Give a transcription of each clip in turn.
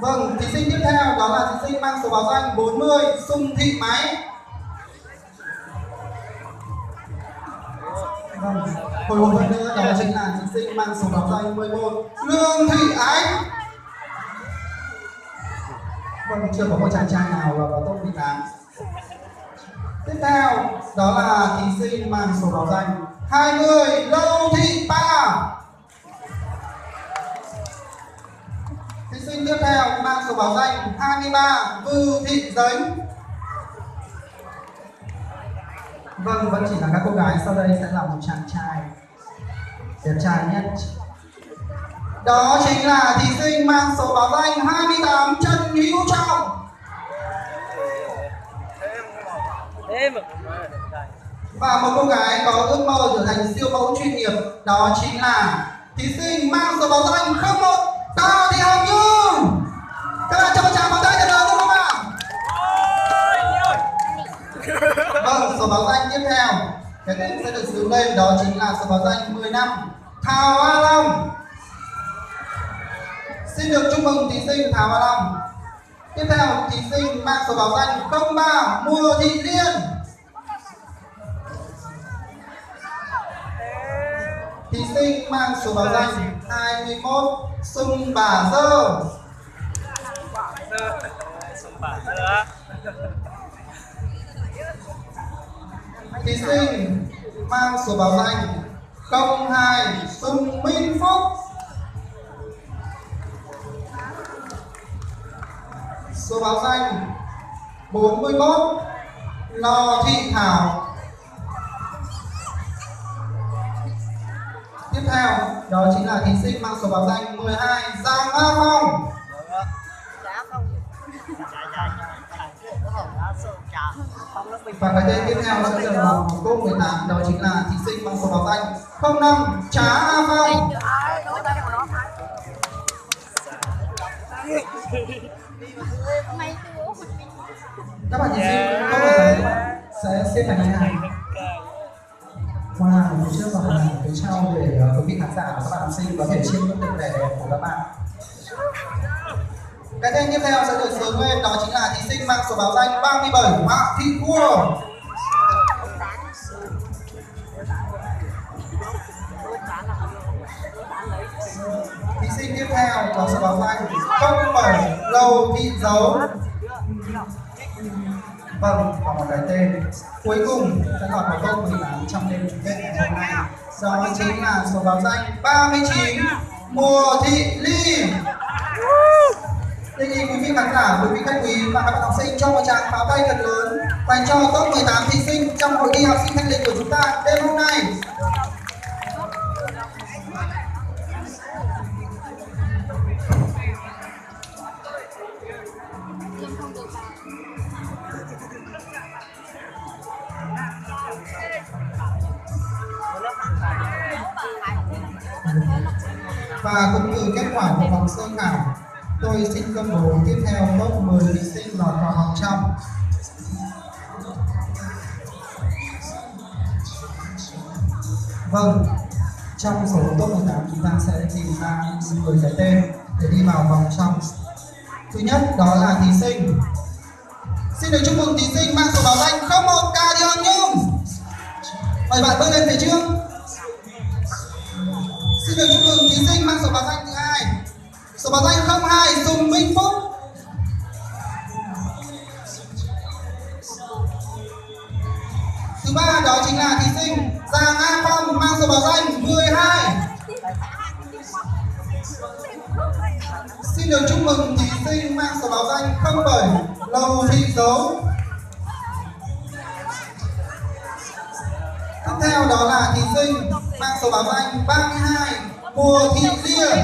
Vâng, thí sinh tiếp theo đó là thí sinh mang số báo danh 40 Sung Thị Máy. Vâng, hồi một lần nữa đó chính là thí sinh mang số báo danh 11 Lương Thị Ánh. Vâng, chưa có một chàng trai nào vào top 18. Tiếp theo đó là thí sinh mang số báo danh 20 Lâu Thị Pa. Thí sinh tiếp theo mang số báo danh 23 Vư Thị Dính. Vâng, vẫn chỉ là các cô gái, sau đây sẽ là một chàng trai đẹp trai nhất. Đó chính là thí sinh mang số báo danh 28 Trần Hữu Trọng. Và một cô gái có ước mơ trở thành siêu mẫu chuyên nghiệp, đó chính là thí sinh mang số báo danh 01 Cao Thị Hồng Nhung. Các bạn cho một tràng pháo tay thật lớn được không ạ? Vâng, số báo danh tiếp theo cái tên sẽ được sướng lên, đó chính là số báo danh 15 Thảo A Long. Xin được chúc mừng thí sinh Thảo A Long. Tiếp theo thí sinh mang số báo danh 03 Mùa Thị Liên. Thí sinh mang số báo danh 21 Sung Bà Dơ. Thí sinh mang số báo danh 02 Sung Minh Phúc. Số báo danh 41 Lò Thị Thảo. Tiếp theo đó chính là thí sinh mang số báo danh 12 Giang A Phong. Và cái tên tiếp theo sẽ được là top 18, đó chính là thí sinh mang số báo danh 05 Trá A Phong. Các bạn thí sinh có thể sẽ xếp thành hàng qua một chiếc vào hàng phía sau để quý vị khán giả và các bạn học sinh có thể chiêm ngưỡng được vẻ đẹp của các bạn. Cái tên tiếp theo sẽ được sướng lên, đó chính là thí sinh mang số báo danh 37 Mã Thị Cua. Thí sinh tiếp theo có số báo danh 07 Lầu Thị Dấu. Vâng, và một cái tên cuối cùng sẽ lọt vào top 18 trong đêm chung kết ngày hôm nay, đó chính là số báo danh 39 Mùa Thị Ly. Đề nghị quý vị khán giả, quý vị khách quý và các bạn học sinh cho một tràng pháo tay thật lớn dành cho top 18 thí sinh trong hội thi học sinh thanh lịch của chúng ta đêm hôm nay. Và cũng từ kết quả của vòng sơ khảo, tôi xin công bố tiếp theo top 10 thí sinh lọt vào vòng trong. Vâng, trong số top 18 chúng ta sẽ tìm ra 10 cái tên để đi vào vòng trong. Thứ nhất đó là thí sinh. Xin được chúc mừng thí sinh mang số báo danh 01 Cao Thị Hồng Nhung. Mời bạn bước lên phía trước. Xin được chúc mừng thí sinh mang số báo danh thứ hai, số báo danh 02 Sùng Minh Phúc. Thứ ba đó chính là thí sinh Giang A Phong mang số báo danh 12. Xin được chúc mừng thí sinh mang số báo danh 07 Lầu Thị Dấu. Tiếp theo đó là thí sinh mang số báo danh 32 Mùa Thị Liên.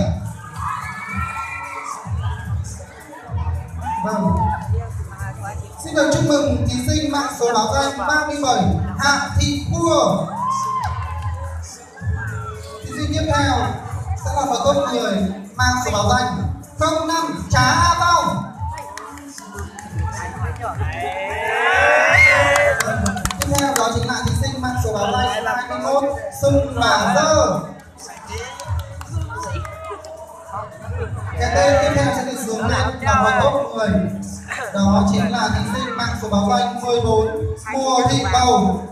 Vâng, xin được chúc mừng thí sinh mang số báo danh 37 Hạ Thị Cua. Thí sinh tiếp theo sẽ là một top 10 mang số báo danh 05 Trá A Phong. Tiếp theo đó chính là thí sinh mang số báo danh 21 Sung Bà Dơ. Cái tên tiếp theo sẽ được xuống lên là vào top 10. Đó chính là thí sinh mang số báo danh 14 Mùa Thị Bầu.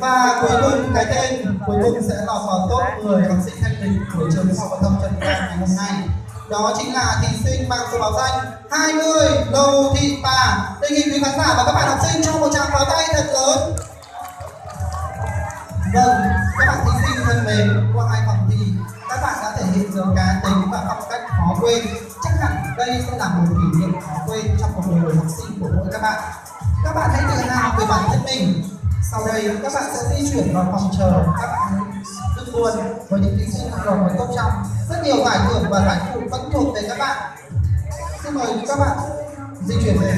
Và cuối cùng cái tên cuối cùng sẽ lọt vào top 10 học sinh thanh lịch của trường Trung học phổ thông Trần Đại ngày hôm nay. Đó chính là thí sinh mang số báo danh 20 Lô Thị Bà. Đề nghị quý khán giả và các bạn học sinh cho một tràng pháo tay thật lớn. Vâng, các bạn thí sinh thân mến, qua hai phòng thi các bạn đã thể hiện được cá tính và phong cách khó quên. Chắc hẳn đây sẽ là một kỷ niệm khó quên trong cuộc đời học sinh của mỗi các bạn. Các bạn hãy tự hào về bản thân mình. Sau đây các bạn sẽ di chuyển vào phòng chờ. Các bạn đừng buồn với những thí sinh vừa mới tốt trong. Rất nhiều giải thưởng và giải phụ vẫn thuộc về các bạn. Xin mời các bạn di chuyển về.